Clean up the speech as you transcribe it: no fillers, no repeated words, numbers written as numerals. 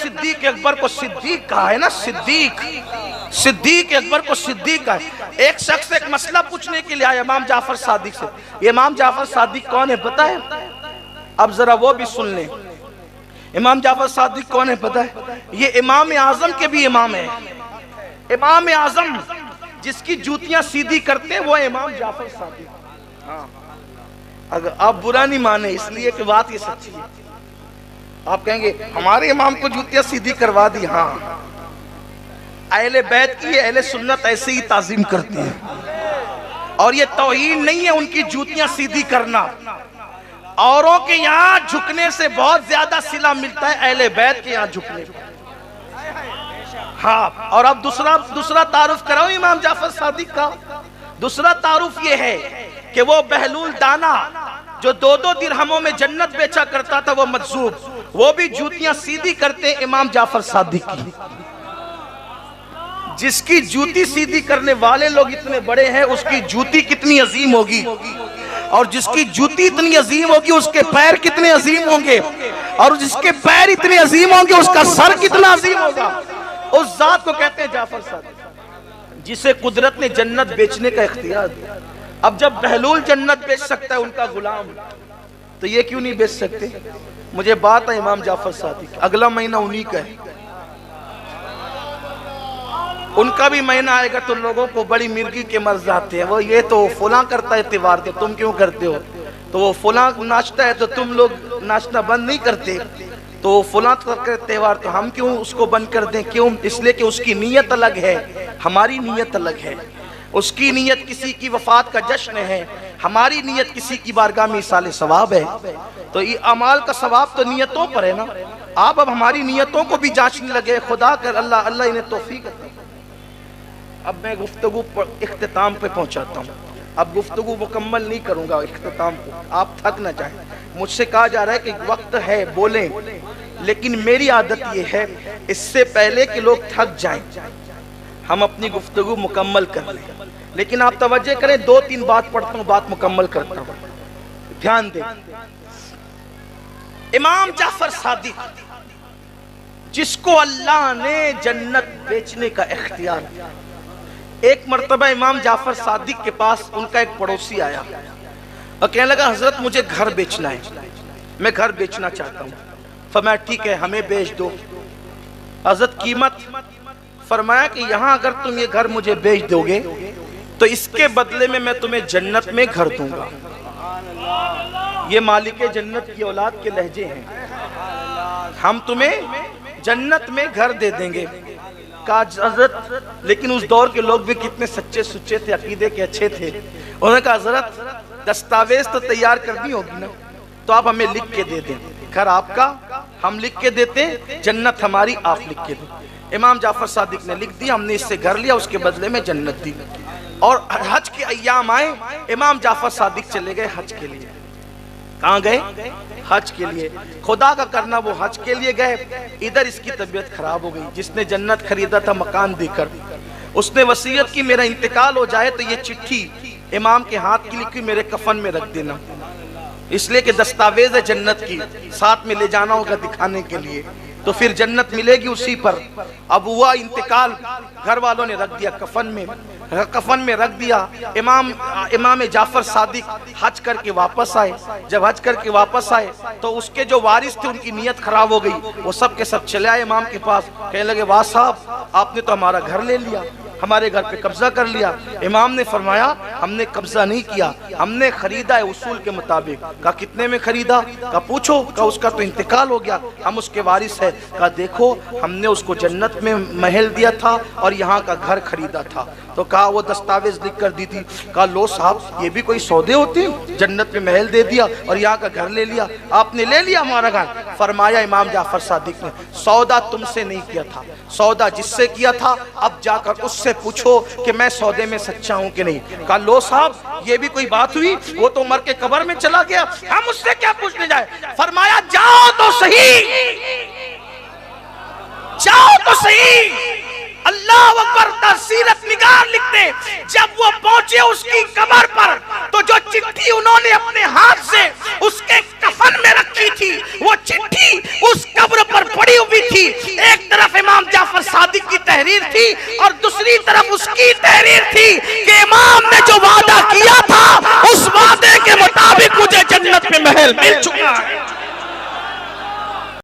सिद्दीक अकबर को सिद्दीक कहा है ना, सिद्दीक अकबर को सिद्दीक कहा है। एक शख्स एक मसला पूछने के लिए आया इमाम जाफर सादिक से। इमाम जाफर सादिक कौन है पता है? अब जरा वो भी सुन लें। इमाम जाफर सादिक कौन है पता है? ये इमाम आजम के भी इमाम है। इमाम आजम जिसकी जूतियां सीधी करते हैं वो इमाम जाफर सादिक। हाँ, अगर आप बुरा नहीं माने इसलिए कि बात ये सच्ची है। आप कहेंगे हमारे इमाम को जूतियां सीधी करवा दी। हाँ, अहले बैत की अहले सुन्नत ऐसे ही ताजीम करती है और ये तौहीन नहीं है उनकी जूतियां सीधी करना। औरों के यहाँ झुकने से बहुत ज्यादा सिला मिलता है अहले बैत के यहाँ झुकने। हाँ, और अब दूसरा तारुफ कराओ इमाम जाफर सादिक का। दूसरा तारुफ ये है कि वो बहलूल दाना जो 2-2 दिरहमों में जन्नत बेचा करता था वो मजजूब, वो भी जूतियां सीधी करते इमाम जाफर सादिक की। जिसकी जूती सीधी करने वाले लोग इतने बड़े हैं उसकी जूती कितनी अजीम होगी, और जिसकी जूती इतनी अजीम होगी उसके पैर कितने अजीम होंगे, और जिसके पैर इतने अजीम होंगे उसका सर कितना अजीम होगा। उस जात को कहते हैं जाफर सादिक जिसे कुदरत ने जन्नत बेचने का इख्तियार दिया। अब जब बहलूल जन्नत बेच सकता है उनका गुलाम, तो ये क्यों नहीं बेच सकते? मुझे बात है इमाम जाफर सादिक, अगला महीना उन्हीं का है। उनका भी महीना आएगा तो लोगों को बड़ी मिर्गी के मर्ज आते हैं। वो ये तो फुला करता है त्योहार के, तुम क्यों करते हो? तो वो फुला नाचता है तो तुम लोग नाचना बंद नहीं करते। तो फुला त्योहार तो हम क्यों उसको बंद कर दें? क्यों? इसलिए कि उसकी नीयत अलग है, हमारी नीयत अलग है। उसकी नीयत किसी की वफात का जश्न है, हमारी नीयत किसी की बारगाह में इसाले सवाब है। तो ये अमाल का सवाब तो नीयतों पर है ना। आप अब हमारी नीयतों को भी जांचने लगे। खुदा कर अल्लाह इन्हें तौफीक अता। अब मैं गुफ्तगू इख्तिताम पे पहुंचाता हूँ। अब गुफ्तगू मुकम्मल नहीं करूंगा इख्तिताम को, आप थक ना जाए। मुझसे कहा जा रहा है कि वक्त है बोलें, लेकिन मेरी आदत ये है इससे पहले कि लोग थक जाएं हम अपनी गुफ्तगू मुकम्मल कर लें। लेकिन आप तवज्जो करें, 2-3 बात पढ़ता हूँ, बात मुकम्मल करता हूँ, ध्यान दें। इमाम जाफर सादिक जिसको अल्लाह ने जन्नत बेचने का इख्तियार दिया। एक मर्तबा इमाम जाफर सादिक के पास उनका एक पड़ोसी आया और कहने लगा हजरत मुझे घर बेचना है, मैं घर बेचना चाहता हूँ। फरमाया ठीक है हमें बेच दो। हजरत कीमत? फरमाया कि यहाँ अगर तुम ये घर मुझे बेच दोगे तो इसके बदले में मैं तुम्हें जन्नत में घर दूंगा। ये मालिक जन्नत की औलाद के लहजे हैं, हम तुम्हें जन्नत में घर दे देंगे। कहा हजरत, लेकिन उस दौर के लोग भी कितने सच्चे सुच्चे थे, अकीदे के अच्छे थे। उन्होंने कहा हजरत दस्तावेज तो तैयार करनी होगी ना, तो आप हमें लिख के दे दें, घर आपका हम लिख के देते, जन्नत हमारी आप लिख के दें। इमाम जाफर सादिक ने लिख दिया, हमने इससे घर लिया, उसके बदले में जन्नत दी। और हज के अय्याम आए, इमाम जाफर सादिक चले गए हज के लिए। कहाँ गए? हज के लिए। खुदा का करना वो हज के लिए गए, इधर इसकी तबीयत खराब हो गई। जिसने जन्नत खरीदा था मकान देकर, उसने वसीयत की मेरा इंतकाल हो जाए तो ये चिट्ठी इमाम के हाथ की लिखी मेरे कफन में रख देना, इसलिए कि दस्तावेज है जन्नत की, साथ में ले जाना होगा दिखाने के लिए, तो फिर जन्नत मिलेगी उसी पर। अब हुआ इंतकाल, घर वालों ने रख दिया कफन में रख दिया। इमाम जाफर सादिक हज करके वापस आए। जब हज करके वापस आए तो उसके जो वारिस थे उनकी नीयत खराब हो गई, वो सब के सब चले आए इमाम के पास। कहने लगे वाह साहब आपने तो हमारा घर ले लिया, हमारे घर पे कब्जा कर लिया। इमाम ने फरमाया हमने कब्जा नहीं किया, हमने खरीदा है उसूल के मुताबिक। कहा कितने में खरीदा? कहा पूछो। कहा उसका तो इंतकाल हो गया, हम उसके वारिस है। कहा देखो हमने उसको जन्नत में महल दिया था और यहाँ का घर खरीदा था। तो कहा वो दस्तावेज लिख कर दी थी। कहा लो साहब ये भी कोई सौदे होते हैं, जन्नत में महल दे दिया और यहाँ का घर ले लिया, आपने ले लिया हमारा घर। फरमाया इमाम जाफर सादिक ने सौदा तुमसे नहीं किया था, सौदा जिससे किया था अब जाकर उससे पूछो कि मैं सौदे में सच्चा हूं कि नहीं। कहा लो साहब ये भी कोई बात हुई, वो तो मर के कब्र में चला गया, हम उससे क्या पूछने जाए। फरमाया जाओ तो सही, जाओ तो सही। अल्लाह अकबर का सीरत निगार लिखते, जब वो पहुंचे उसकी कब्र पर तो जो चिट्ठी उन्होंने अपने हाथ से उसके कफन में रखी थी वो चिट्ठी उस कब्र पर पड़ी हुई थी। तहरीर थी और दूसरी तरफ उसकी तहरीर थी कि इमाम ने जो वादा किया था उस वादे के मुताबिक मुझे जन्नत में महल मिल चुका है।